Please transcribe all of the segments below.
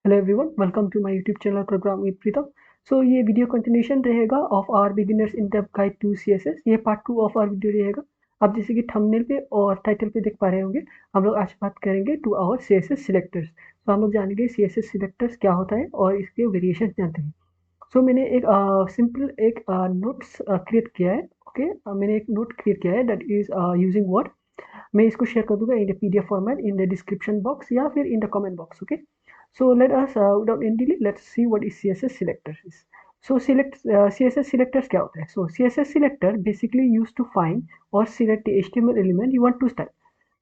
Hello everyone, welcome to my YouTube channel program with Pritam. So ये video continuation रहेगा of our beginners in depth guide to CSS. ये part 2 of our video रहेगा। आप जैसे कि thumbnail पे और टाइटल पे देख पा रहे होंगे, हम लोग आज बात करेंगे टू आवर सीएसएस सिलेक्टर्स। तो हम लोग जानेंगे सीएसएस सिलेक्टर्स क्या होता है और इसके वेरिएशन जानते हैं। सो मैंने एक सिंपल एक नोट्स क्रिएट किया है। ओके, मैंने एक नोट क्रिएट किया है दैट इज यूजिंग वर्ड। मैं इसको शेयर कर दूंगा in the PDF format in the description box या फिर इन the comment box. Okay, so let us without any delay, let's see what is css selector is. So css selectors क्या होता है? So css selector basically used to find or select the html element you want to style.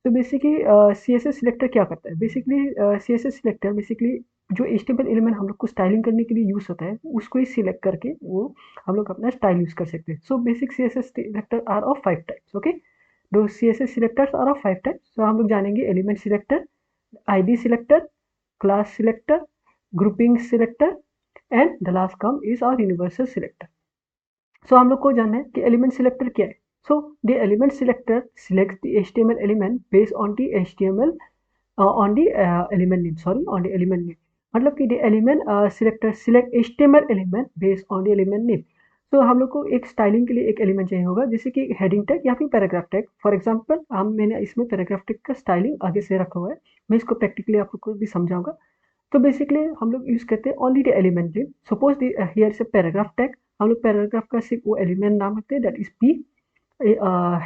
तो basically css selector क्या करता है? Basically css selector basically जो html element हम लोग को स्टाइलिंग करने के लिए यूज होता है उसको ही सिलेक्ट करके वो हम लोग अपना स्टाइल यूज कर सकते हैं। So basic css selector are of 5 types. Okay, दो css selectors are of 5 types. तो हम लोग जानेंगे element selector, id selector, class selector, grouping selector and the last come is our universal selector. So हम लोग को जानना है कि element selector क्या है। So the element selector selects the HTML element based on the HTML on the element name. Sorry, on the element name. मतलब कि the element selector select HTML element based on the element name. तो हम लोग को एक styling के लिए एक एलिमेंट चाहिए होगा, जैसे कि हेडिंग टैग या फिर पैराग्राफ टैग। फॉर एग्जांपल मैंने इसमें पैराग्राफ टैग का स्टाइलिंग आगे से रखा हुआ है। मैं इसको प्रैक्टिकली आप लोग को भी समझाऊंगा। तो बेसिकली हम लोग यूज करते हैं only the element name. Suppose here is a paragraph tag. हम लोग पैराग्राफ का सिर्फ वो एलिमेंट नाम रखते हैं, that is P.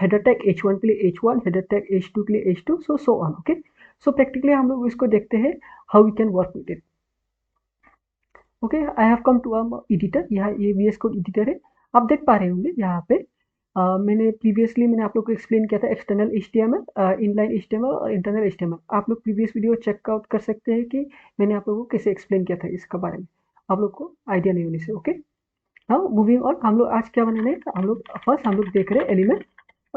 Header tag H1 के लिए H1, हेडर टैग H2 के लिए H2, so on. Okay, so practically हम लोग इसको देखते हैं how we can work with it. Okay, I have come to editor. यहाँ ये VS कोड एडिटर है। आप देख पा रहे होंगे यहाँ पे मैंने आप लोग को एक्सप्लेन किया था एक्सटर्नल HTML, इनलाइन HTML और इंटरनल HTML। आप लोग प्रीवियस वीडियो चेकआउट कर सकते हैं कि मैंने आप लोगों को कैसे एक्सप्लेन किया था इसका बारे में, आप लोग को आइडिया नहीं होने से। ओके, नाउ मूविंग ऑन, हम लोग आज क्या बनाने हैं? हम लोग फर्स्ट हम लोग देख रहे हैं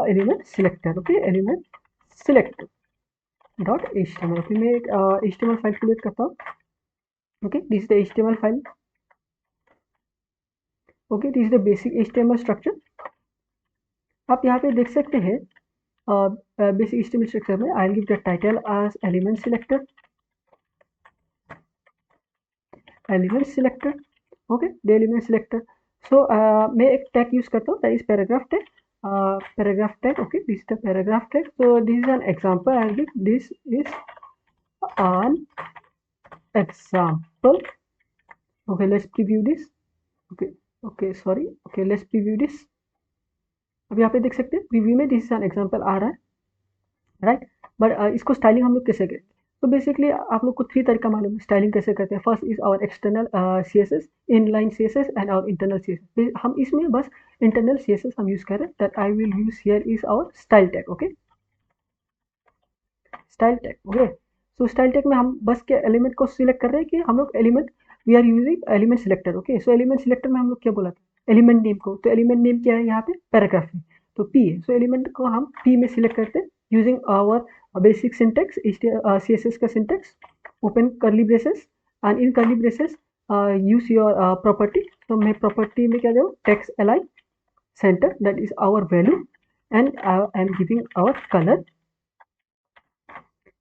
element selector. Okay, element selector dot HTML। Okay, मैं एक HTML फाइल क्रिएट करता हूँ। Okay, this is the HTML file. Okay, this is the basic HTML structure. आप यहाँ पे देख सकते हैं बेसिक HTML स्ट्रक्चर में I will give the title as element selector, element selector. Okay, the element selector. So मैं एक tag use करता हूँ, that is paragraph tag. Paragraph tag, okay, this is the paragraph tag. So this is an example, I will give this is an example. Okay, let's preview this. Okay, okay, sorry. Okay, let's preview this. अब यहाँ पे देख सकते हैं preview में this is an example आ रहा है, right. But इसको स्टाइलिंग हम लोग कैसे करें? तो बेसिकली आप लोग को 3 तरीका मालूम है स्टाइलिंग कैसे करते हैं। First is our external CSS, inline CSS and our internal CSS। हम इसमें बस इंटरनल CSS हम यूज कर रहे हैं, that I will use here is our style tag. Okay, style tag. Okay, so style tag में हम बस के एलिमेंट को सिलेक्ट कर रहे हैं कि हम लोग element we are using element selector. Okay, so element selector में हम लोग क्या बोला था? एलिमेंट नेम को। तो एलिमेंट नेम क्या है यहाँ पे? पैराग्राफ में तो P है। सो एलिमेंट को हम P में सिलेक्ट करते हैं using our basic syntax CSS का syntax, open curly braces and in curly braces use your property. तो मैं प्रॉपर्टी में क्या जाऊँ? Text align center, that is our value and I am giving our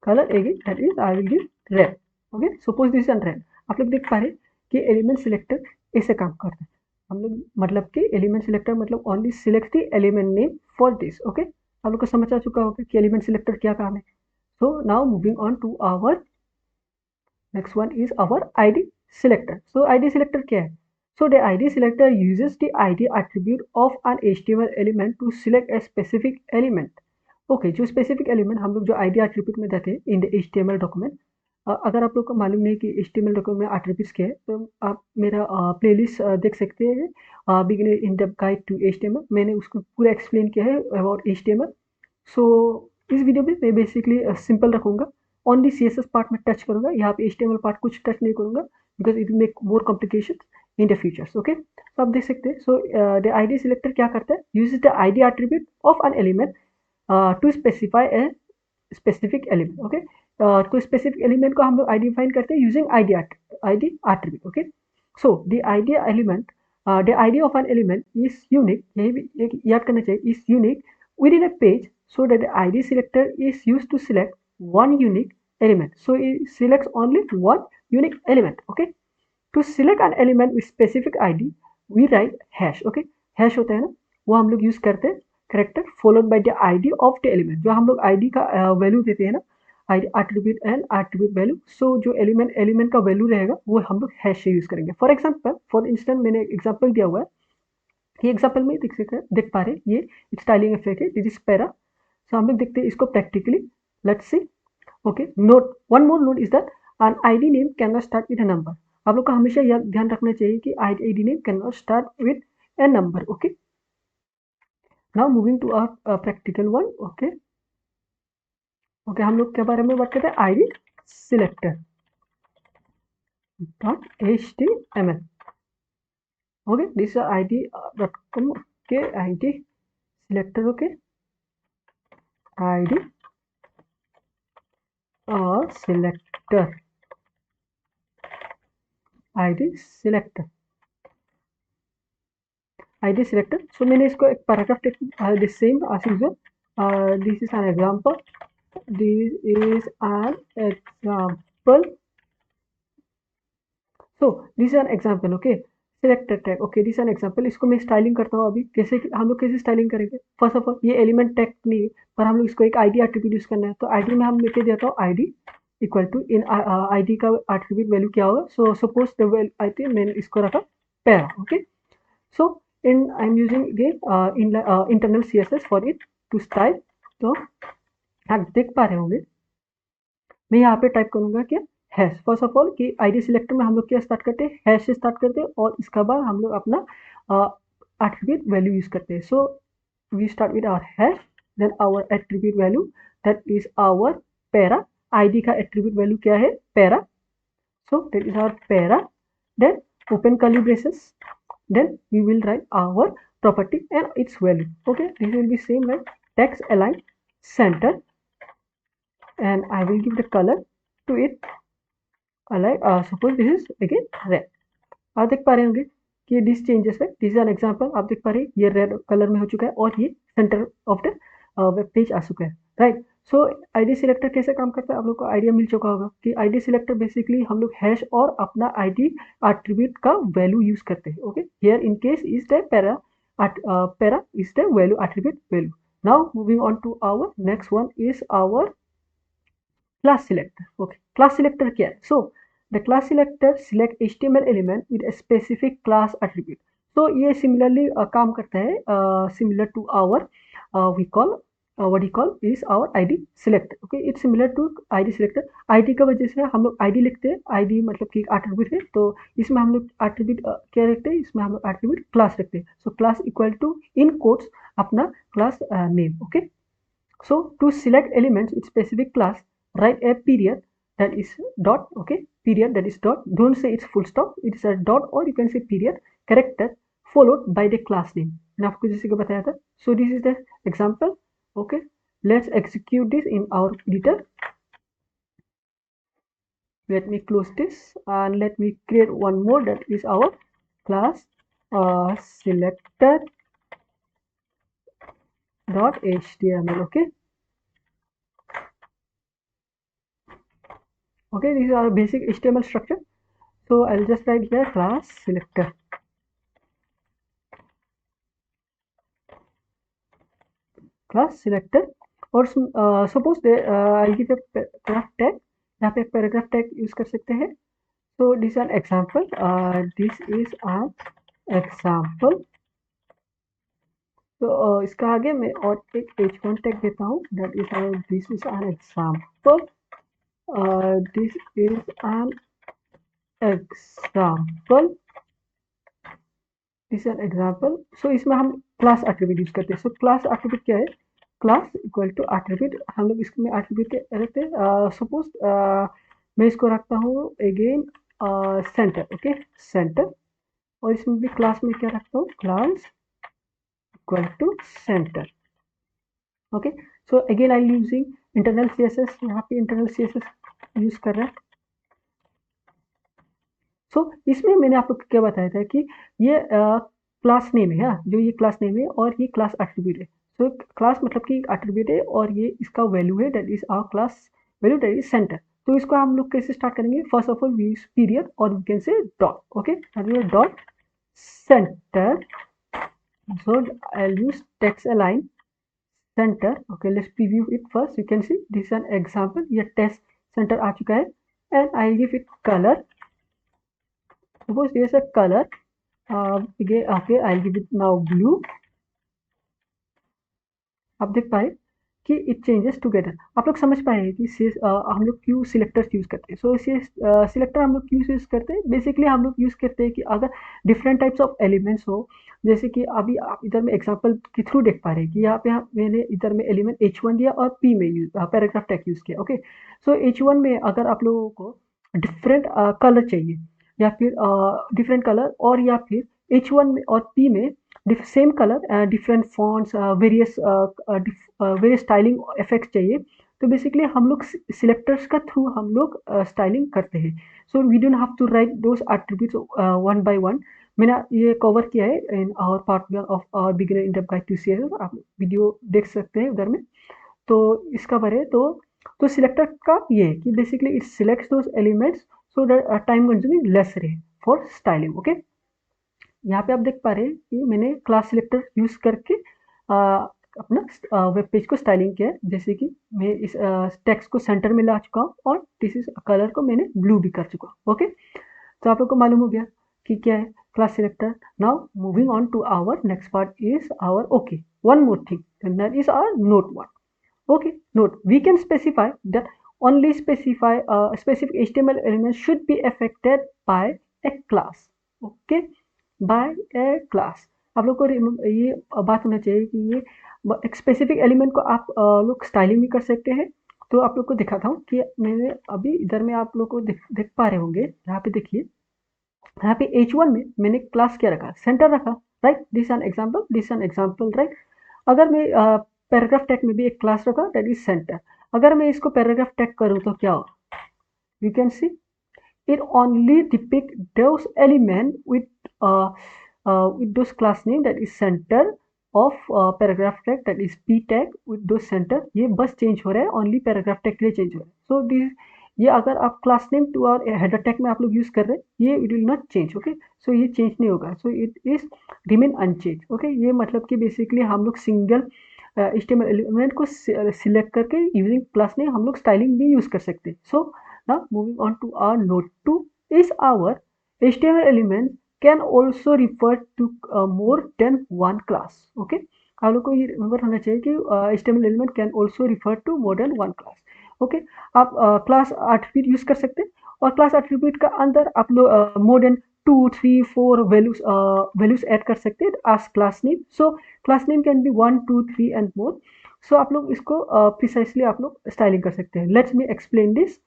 color again, that is I will give red. Okay, suppose this is red। आप लोग देख पा रहे हैं कि एलिमेंट सिलेक्टर ऐसे काम करता है। हम लोग मतलब कि एलिमेंट सिलेक्टर मतलब only select the element name for this. Okay, आप लोग को समझ आ चुका होगा कि एलिमेंट सिलेक्टर क्या काम है। So now moving on to our next one is our ID selector। सो ID selector क्या है? So the ID selector uses the ID attribute of an HTML element to select a specific element। Okay, जो specific element हम लोग जो ID attribute में देते हैं इन द HTML डॉक्यूमेंट। अगर आप लोग को मालूम नहीं कि HTML डॉक्यूमेंट में एट्रीब्यूट्स क्या है, तो आप मेरा प्लेलिस्ट देख सकते हैं beginner in depth guide to HTML। मैंने उसको पूरा एक्सप्लेन किया है अबाउट HTML। सो इस वीडियो में मैं बेसिकली सिंपल रखूँगा, ओनली CSS पार्ट में टच करूँगा। यहाँ पे HTML पार्ट कुछ टच नहीं करूँगा because it make more complication in the futures. Okay, तो आप देख सकते हैं। सो द ID सिलेक्टर क्या करता है? Use the ID attribute of an element to specify a specific element. Okay, तो स्पेसिफिक एलिमेंट को हम लोग आइडेंटिफाई करते हैं using ID attribute. Okay, so the ID element the ID of an element is unique. यही भी एक याद करना चाहिए, is unique within a पेज, so that the ID selector is used to select one unique element। So it selects only one unique element. Okay, to select an element with specific id we write hash. Okay, hash होता है ना, वो हम लोग use करते हैं character followed by the ID of the element. जो हम लोग आईडी का वैल्यू देते हैं ना, ID attribute and attribute value, so जो एलिमेंट का वैल्यू रहेगा वो हम लोग हैश से यूज करेंगे। फॉर एग्जांपल, फॉर इंस्टेंस मैंने एग्जांपल दिया हुआ है, ये एग्जांपल में देख पा रहे हैं, ये स्टाइलिंग इफेक्ट है, दिस इज पैरा। सो हम लोग देखते हैं इसको practically, let's see. Okay, note, one more note is that an ID name can not start with a number. आप लोग को हमेशा यह ध्यान रखना चाहिए कि ID name can not start with a number. Okay, now moving to our practical one. Okay, हम लोग के बारे में बात करते हैं, id selector .html. okay, this is id.com. okay, id selector. okay, id selector, id selector, id selector. so मैंने इसको एक paragraph the same as usual. This is an example, this is an example, so this is an example. okay, selector tag. okay, this is an example. इसको मैं styling करता हूँ अभी। कैसे हम लोग कैसे स्टाइलिंग करेंगे? फर्स्ट ऑफ ऑल, ये एलिमेंट टैग नहीं है, पर हम लोग इसको एक आईडी एट्रीब्यूट यूज करना है। तो आईडी में हम लेके देता हूँ आईडी इक्वल टू, इन आईडी का एट्रीब्यूट वैल्यू क्या होगा? So suppose the I think मैंने इसको रखा para. Okay, so in I am using internal CSS for it to style. तो आप देख पा रहे होंगे, मैं यहाँ पे टाइप करूंगा क्या, हैश। फर्स्ट ऑफ ऑल कि आईडी सिलेक्टर में हम लोग क्या स्टार्ट करते हैं, हैश से स्टार्ट करते हैं, और इसके बाद हम लोग अपना एट्रीब्यूट वैल्यू यूज करते हैं। So we start with our hash, then our attribute value that is our para. ID का एट्रीब्यूट वैल्यू क्या है, para. So that is our para, then open curly braces, then we will write our property and its value. okay, this will be same like text align center, and I will give the color to it like suppose this is again red. आप देख पा रहे होंगे कि this changes है, this is an example. आप देख पा रहे हैं ये रेड कलर में हो चुका है और ये center of the web page आ चुका है, राइट। सो आईडी सिलेक्टर कैसे काम करता है, आप लोग को आइडिया मिल चुका होगा कि आईडी सिलेक्टर बेसिकली हम लोग हैश और अपना आईडी एट्रीब्यूट का वैल्यू यूज करते हैं। Okay, here in case is the para, para is the value attribute value. Now moving on to our next one is our class selector. Okay, class selector क्या है? So the class selector select HTML element with a specific class attribute. तो ये similarly काम करता है, similar to our we call what we call is our ID selector. okay, it's similar to ID selector. ID का वजह से हम लोग ID लिखते हैं, ID मतलब कि एट्रीब्यूट है, तो इसमें हम लोग एट्रीब्यूट क्या रखते हैं, इसमें हम लोग एट्रीब्यूट क्लास रखते हैं। So class equal to in quotes अपना class name. Okay, so to select elements with specific class write a period that is dot. okay, period that is dot, don't say it's full stop, it is a dot or you can say period character followed by the class name। मैंने आपको जैसे कि बताया था। so this is the example। okay, let's execute this in our editor। let me close this and let me create one more, that is our class selector dot html। okay, okay, this is our basic HTML structure। so I'll just write here class selector, class selector, और suppose I'll give a paragraph tag, यहाँ पे paragraph tag use कर सकते हैं। so this is an example, this is an example। तो इसका आगे मैं और एक h1 टैग देता हूँ, that is this is an example, this is an example, this is an example। so इसमें हम क्लास एट्रीब्यूट यूज करते हैं। so क्लास एट्रीब्यूट क्या है, क्लास इक्वल टू एट्रीब्यूट, हम लोग इसमें एट्रीब्यूट रखते हैं। सपोज मैं इसको रखता हूँ अगेन सेंटर। ओके, सेंटर, और इसमें भी क्लास में क्या रखता हूँ, class equal to centre. Okay, so again I using internal CSS, यहाँ पे इंटरनल सीएसएस यूज कर रहे हैं। सो इसमें मैंने आपको क्या बताया था कि ये क्लास नेम है, जो ये क्लास नेम है और ये क्लास एट्रीब्यूट है। सो क्लास मतलब कि एट्रीब्यूट है और ये इसका वैल्यू है, that is our class value, that is center. तो इसको हम लोग कैसे स्टार्ट करेंगे? First of all we use period और we can say dot. Okay, dot center. So I'll use text align center. Okay, let's preview it first. You can see this is an example. ये text center आ चुका है and I'll give it color. Suppose there's a color. Okay, I'll give it now blue. आप देख पाए कि it changes together. आप लोग समझ पाए कि हम लोग क्यों सिलेक्टर्स यूज़ करते हैं. सो इसे सिलेक्टर हम लोग क्यों यूज़ करते हैं? बेसिकली हम लोग यूज़ करते हैं कि अगर डिफरेंट टाइप्स ऑफ एलिमेंट्स हो, जैसे कि अभी आप इधर में एग्जांपल के थ्रू देख पा रहे हैं कि यहाँ पे मैंने इधर में एलिमेंट H1 दिया और P में पैराग्राफ टैग यूज़ किया. ओके, सो H1 में अगर आप लोगों को डिफरेंट कलर चाहिए या फिर डिफरेंट कलर, और या फिर H1 में और P में same colour different fonts various styling effects चाहिए, तो बेसिकली हम लोग सिलेक्टर्स का थ्रू हम लोग स्टाइलिंग करते हैं. So we don't have to write those attributes one by one. मैंने ये कवर किया है in our part 1 of our beginner in depth guide to CSS. आप वीडियो देख सकते हैं उधर में. तो इसका बारे तो सिलेक्टर का ये है कि basically it selects those elements so that time consuming less रहे फॉर स्टाइलिंग. ओके, यहाँ पे आप देख पा रहे हैं कि मैंने क्लास सिलेक्टर यूज करके अपना वेब पेज को स्टाइलिंग किया है. जैसे कि मैं इस टेक्स्ट को सेंटर में ला चुका हूँ और दिस इज कलर को मैंने ब्लू भी कर चुका हूँ. ओके, तो आप लोग को मालूम हो गया कि क्या है class selector. Now moving on to our next part is our okay one more thing and that is our note one. Okay, note we can specify that only specify a specific HTML element should be affected by a class. Okay, by a class. आप लोग को ये बात होना चाहिए कि ये एक स्पेसिफिक एलिमेंट को आप लोग स्टाइलिंग भी कर सकते हैं. तो आप लोग को दिखाता हूँ कि मैंने अभी इधर में आप लोग को देख पा रहे होंगे. यहाँ पे देखिए, यहाँ पे H1 में मैंने क्लास क्या रखा? सेंटर रखा, right. This an example, right. अगर मैं पैराग्राफ टैग में भी एक क्लास रखा दैट इज सेंटर. अगर मैं इसको पैराग्राफ टैग करूं तो क्या हो? You can see it only depict those element with those class name that is center of paragraph tag that is p tag with those center. ये बस चेंज हो रहा है, ओनली पैराग्राफ टैग के लिए चेंज हो रहा है. सो दिस ये अगर आप क्लास नेम टू और हेडर टैग में आप लोग यूज कर रहे हैं, ये it will not change. Okay, so ये चेंज नहीं होगा. So it is remain unchange. Okay, ये मतलब कि बेसिकली हम लोग सिंगल HTML एलिमेंट को सिलेक्ट करके यूजिंग क्लास नेम हम लोग स्टाइलिंग भी यूज कर सकते हैं. सो now moving on to our note 2 is our HTML element can also refer to more than one class. Okay, आप लोग को ये रिमेंबर होना चाहिए कि HTML element can also refer to more than one class. Okay, आप class attribute use कर सकते हैं और क्लास एट्रीब्यूट का अंदर आप लोग मोर देन 2, 3, 4 वैल्यूज ऐड कर सकते हैं as class name. So class name can be 1, 2, 3 and more. So आप लोग इसको प्रिसाइसली आप लोग स्टाइलिंग कर सकते हैं. Let's me explain this.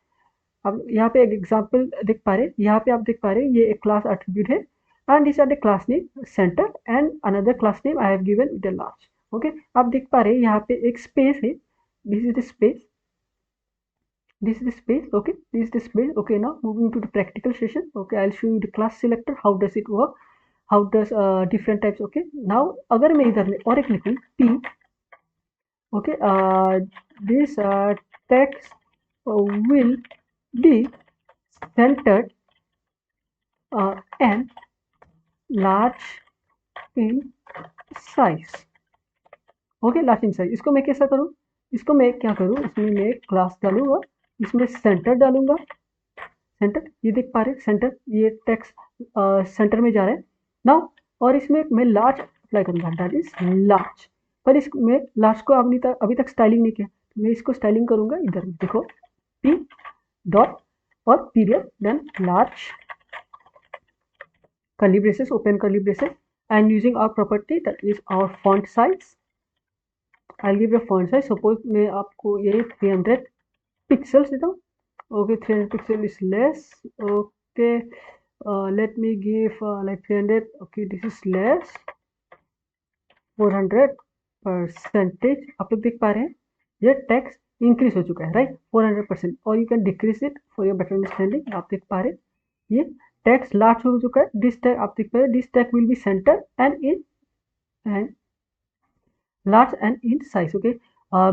अब यहाँ पे एक एग्जांपल देख पा रहे हैं. यहाँ पे आप देख पा रहे हैं ये एक क्लास एट्रीब्यूट है and this are the class name centre and another class name I have given with a large. Okay, आप देख पा रहे हैं यहाँ पे एक स्पेस है. This is the space. Okay, this is the space. Okay, now moving to the practical session. Okay, I'll show you the class selector. How does it work? How does different types. Okay, now अगर मैं इधर में और एक लिखूँ p. Okay, this text will be centered and large in size. Okay, large in size. इसको मैं कैसा करूँ? इसको मैं क्या करूँ? इसमें मैं क्लास डालूंगा, इसमें सेंटर डालूंगा. सेंटर, ये देख पा रहे हैं सेंटर, ये टेक्स्ट सेंटर में जा रहा है नाउ. और इसमें मैं लार्ज अप्लाई करूंगा, दैट इज लार्ज. पर इसमें लार्ज को अभी तक स्टाइलिंग नहीं किया. मैं इसको स्टाइलिंग करूंगा. इधर देखो, पी डॉट और period then large curly braces, open curly braces, and using our property that is our font size. I'll give a font size. Suppose मैं आपको ये 300 pixels देता हूँ. Okay, 300 pixel is less. Okay, let me give like 300. Okay, this is less. 400%. आप लोग देख पा रहे हैं ये टेक्स्ट इंक्रीज हो चुका है, राइट. 400%. और you can decrease it for your better understanding. आप देख पा रहे हैं ये टेक्स्ट लार्ज हो चुका है. दिस टैग आप देख पा रहे हैं, this tag will be centre and in large and in size. Okay,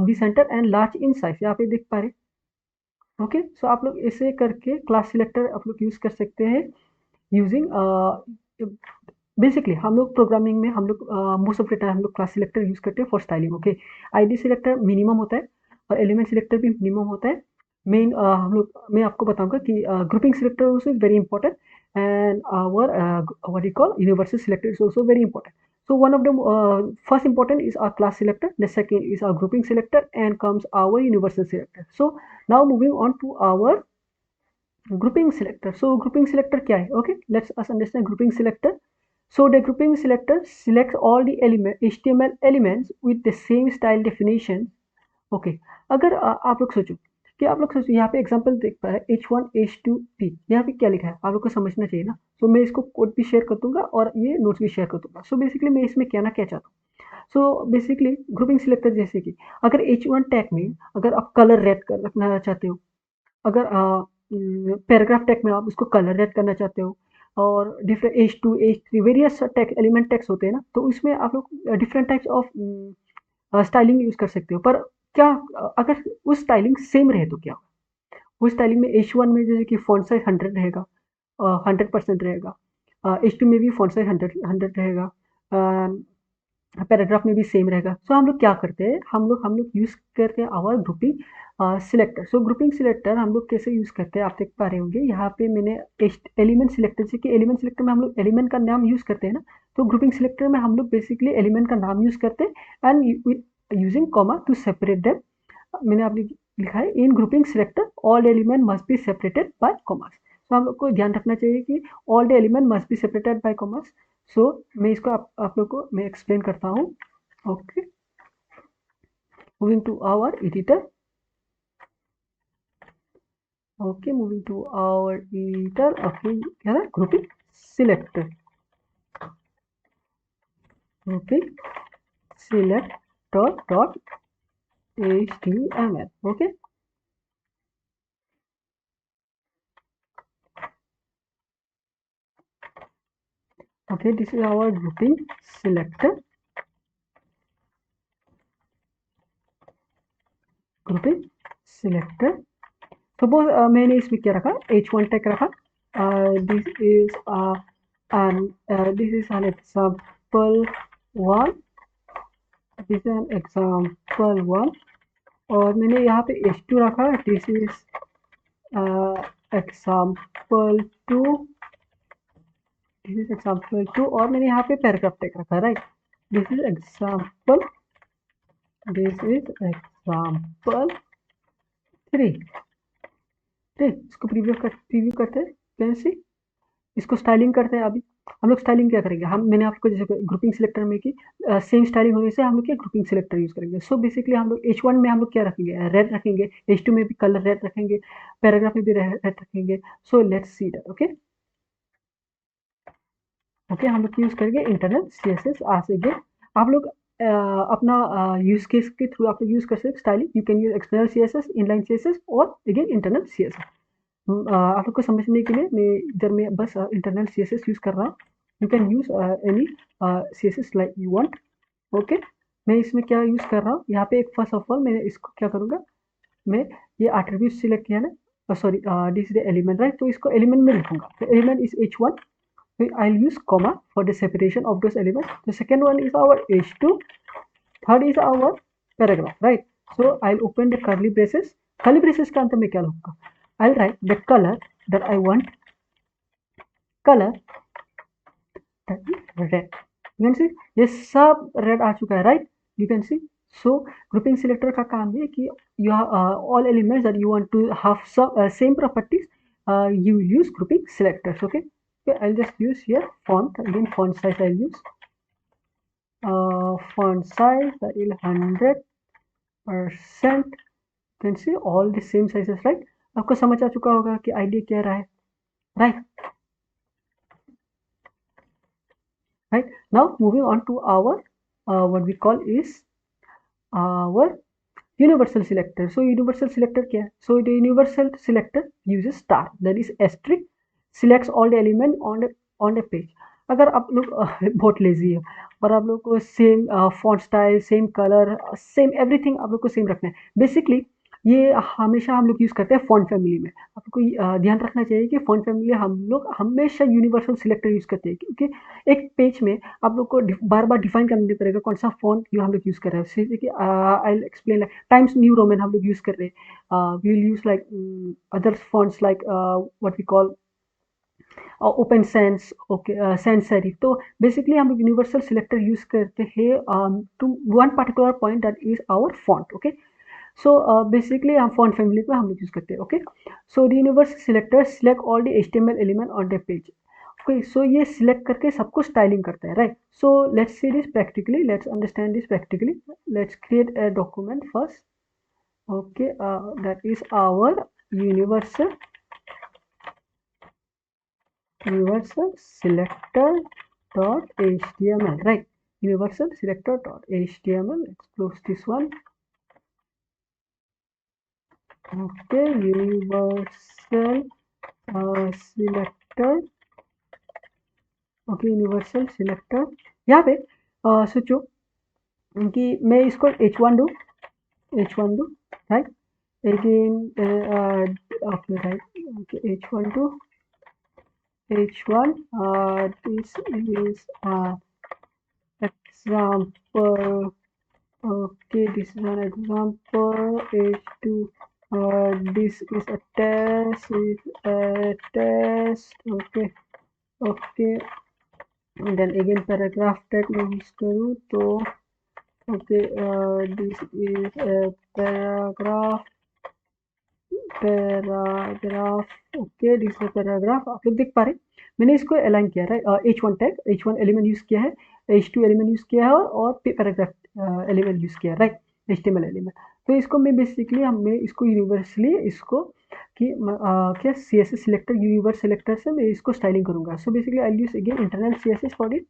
be centre and large in size. यहाँ पे देख पा रहे हैं ओके, सो आप लोग ऐसे करके क्लास सिलेक्टर आप लोग यूज़ कर सकते हैं यूजिंग बेसिकली हम लोग प्रोग्रामिंग में हम लोग मोस्ट ऑफ द टाइम हम लोग क्लास सिलेक्टर यूज़ करते हैं for styling. Okay, ID selector minimum होता है और एलिमेंट सिलेक्टर भी मिनिमम होता है। मेन हम लोग मैं आपको बताऊंगा कि grouping selector also is very important and our what you call universal selector is also very important. So one of the first important is our class selector, the second is our grouping selector, and comes our universal selector. So now moving on to our grouping selector. So grouping selector क्या है? Okay, let's us understand grouping selector. So the grouping selector selects all the HTML elements with the same style definition. Okay, अगर आप लोग सोचो कि आप लोग सोचो यहाँ पे एग्जांपल देख पा रहे हैं H1 H2P, यहाँ पे क्या लिखा है आप लोग को समझना चाहिए ना. तो मैं इसको कोड भी शेयर कर दूंगा और ये नोट्स भी शेयर कर दूंगा. सो बेसिकली मैं इसमें कहना क्या चाहता हूँ. सो बेसिकली ग्रुपिंग सिलेक्टर जैसे कि अगर H1 टैग में अगर आप कलर रेड कर रखना चाहते हो, अगर पैराग्राफ टैग में आप उसको कलर रेड करना चाहते हो और different H2 H3 various tag element tags होते हैं ना, तो इसमें आप लोग different types of styling use कर सकते हो. पर क्या अगर उस स्टाइलिंग सेम रहे तो क्या, उस स्टाइलिंग में H1 में जैसे कि फॉन्ट साइज 100 रहेगा, 100% रहेगा, H2 में भी फॉन्ट साइज 100 रहेगा, पैराग्राफ में भी सेम रहेगा. सो हम लोग क्या करते हैं, हम लोग यूज़ करते हैं our grouping selector. So grouping selector हम लोग कैसे यूज़ करते हैं आप देख पा रहे होंगे यहाँ पे मैंने एलिमेंट सिलेक्टर से कि एलिमेंट सिलेक्टर में हम लोग एलिमेंट का नाम यूज़ करते हैं ना, तो ग्रुपिंग सिलेक्टर में हम लोग बेसिकली एलिमेंट का नाम यूज़ करते हैं and using comma to separate them. मैंने आप लिखा है in grouping selector all element must be separated by commas. तो हम लोग को ध्यान रखना चाहिए कि all the element must be separated by commas. So मैं इसको आप लोग को मैं एक्सप्लेन करता हूँ. Okay, moving to our editor. Okay, moving to our editor. Okay, क्या है grouping selector, grouping selector dot HTML. Okay, okay, this is our grouping selector, grouping selector. Suppose मैंने इसमें क्या रखा, H1 टैग रखा. This is an example one, this is an example one. और मैंने यहाँ पे H2 रखा, this is example two, this is example two. और मैंने यहाँ पे पैराग्राफ टैग रखा, right. This is example, this is example 3. ठीक, इसको प्रीव्यू करते हैं. कैन सी इसको स्टाइलिंग करते हैं. अभी हम लोग स्टाइलिंग क्या करेंगे, हम मैंने आपको जैसे ग्रुपिंग सिलेक्टर में की सेम स्टाइलिंग होने से हम लोग क्या ग्रुपिंग सिलेक्टर यूज करेंगे. सो बेसिकली हम लोग H1 में हम लोग क्या रखेंगे, रेड रखेंगे. H2 में भी कलर रेड रखेंगे, पैराग्राफ में भी रेड रखेंगे. So let's see that. Okay okay, हम लोग यूज करेंगे इंटरनल CSS. आज से आप लोग अपना यूज केस के थ्रू आप लोग यूज कर सकते styling. You can use external CSS, inline CSS और अगेन इंटरनल CSS. आप लोग को समझने के लिए मैं इधर में बस इंटरनल CSS यूज कर रहा हूँ. You can use any CSS like you want. Okay, मैं इसमें क्या यूज कर रहा हूँ यहाँ पे. एक फर्स्ट ऑफ ऑल मैं इसको क्या करूँगा, मैं ये एट्रीब्यूट सिलेक्ट किया ना, sorry this is the element, right. तो इसको एलिमेंट में लिखूंगा. Element is H1. I'll use comma for the separation of those elements. The second one is our H2. Third is our paragraph, right. So I'll open the curly braces. Curly braces का अंत में क्या लिखूंगा, I'll write the color that I want, color that is red. You can see ये सब red आ चुका है, right. You can see. So grouping selector का काम है कि you have all elements that you want to have some same properties. You use grouping selectors. Okay, I'll just use here font. Again font size I'll use font size that is 100%. You can see all the same sizes, right. आपको समझ आ चुका होगा कि idea क्या रहा है, right. Right, now moving on to our what we call is our universal selector. So universal selector क्या है, so the universal selector uses star, that is asterisk, selects all the element on the page. अगर आप लोग बहुत lazy है और आप लोग को same font style, same colour, same everything आप लोग को सेम रखना है. बेसिकली ये हमेशा हम लोग यूज़ करते हैं फ़ॉन्ट फैमिली में। आपको ध्यान रखना चाहिए कि फ़ॉन्ट फैमिली हम लोग हमेशा यूनिवर्सल सिलेक्टर यूज़ करते हैं, क्योंकि एक पेज में आप लोग को बार-बार डिफाइन करना पड़ेगा कौन-सा फ़ॉन्ट जो हम लोग यूज़ कर रहे हैं। जैसे कि I will explain like Times New Roman हम लोग यूज़ कर रहे हैं। We will use like other fonts like what we call Open Sans, okay, sans serif. तो बेसिकली हम लोग यूनिवर्सल सिलेक्टर यूज़ करते हैं to one particular point that is our font, okay. So basically हम font family को हम लोग use करते हैं, okay. So the universal selector select all the HTML element on the page. Okay, so ये select करके सबको styling करता है, right? So let's see this practically. Let's understand this practically. Let's create a document first. Okay, that is our universal selector dot html, right? Universal selector dot html. Let's close this one. Okay, universal selector, okay, universal selector. यहाँ पे सोचो कि मैं इसको H1 दूँ, H1 दूँ, right. Again okay, right, okay, H1 दूँ, H1, this is example, okay, this is an example. H2, this is a test, okay, okay. And then again paragraph tag में use करूँ तो okay, this is a paragraph, okay, this is a paragraph। आप लोग देख पा रहे हैं मैंने इसको अलाइन किया है, H1 tag, H1 element use किया है, H2 एलिमेंट यूज किया है और पैराग्राफ एलिमेंट यूज किया है, राइट, HTML एलिमेंट। तो इसको मैं बेसिकली मैं इसको यूनिवर्सली इसको कि क्या CSS सिलेक्टर, यूनिवर्स सिलेक्टर से मैं इसको स्टाइलिंग करूंगा। So basically I use again internal CSS for it.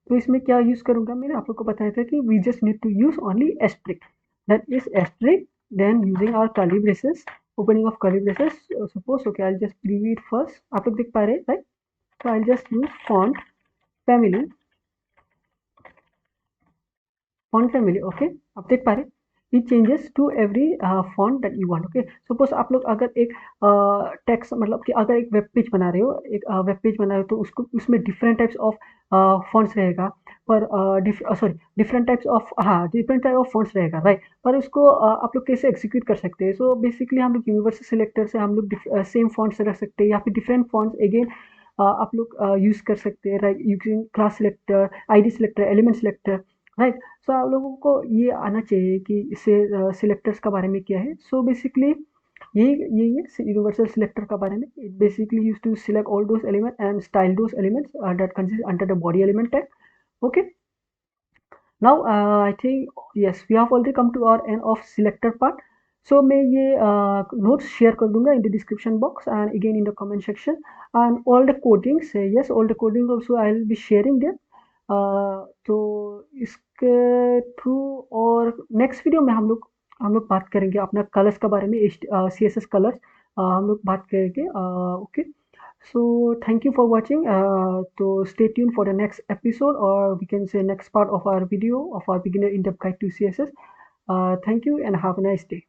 तो इसमें क्या यूज करूंगा, मैंने आप लोग को बताया था कि we just need to use only asterisk, that is asterisk, then using our curly braces, opening of curly braces, suppose okay, I just preview it first. आप लोग देख पा रहे हैं, right. So I just use family font family, okay. आप देख पा रहे हैं it changes to every font that you want, okay. Suppose आप लोग अगर एक टेक्स्ट मतलब कि अगर एक वेब पेज बना रहे हो, एक वेब पेज बना रहे हो, तो उसको उसमें डिफरेंट टाइप्स ऑफ फॉन्ट्स रहेगा, पर सॉरी डिफरेंट टाइप्स ऑफ, हाँ, डिफरेंट टाइप ऑफ फॉन्ट्स रहेगा, राइट। पर उसको आप लोग कैसे एग्जीक्यूट कर सकते हैं? सो बेसिकली हम लोग यूनिवर्सल सिलेक्टर से हम लोग सेम फॉन्ट्स रख सकते हैं या फिर डिफरेंट फॉन्ट्स अगेन आप लोग यूज कर सकते हैं, right, using class selector, ID selector, element selector, right. So आप लोगों को ये आना चाहिए कि इससे सिलेक्टर्स का बारे में क्या है। सो बेसिकली यही है यूनिवर्सल सिलेक्टर का बारे में। It basically use to select all those element and style those elements that consist under the body element tag, okay. Now I think yes we have already come to our end of selector part. So मैं ये notes share कर दूंगा in the description box and again in the comment section, and all the codings, yes, all the coding also I will be sharing there. तो इसके through और next video में हम लोग बात करेंगे अपना कलर्स के बारे में, CSS कलर्स हम लोग बात करेंगे, okay. So thank you for watching, तो stay tune for the next episode और we can say next part of our video of our beginner in depth guide to CSS। Thank you and have a nice day.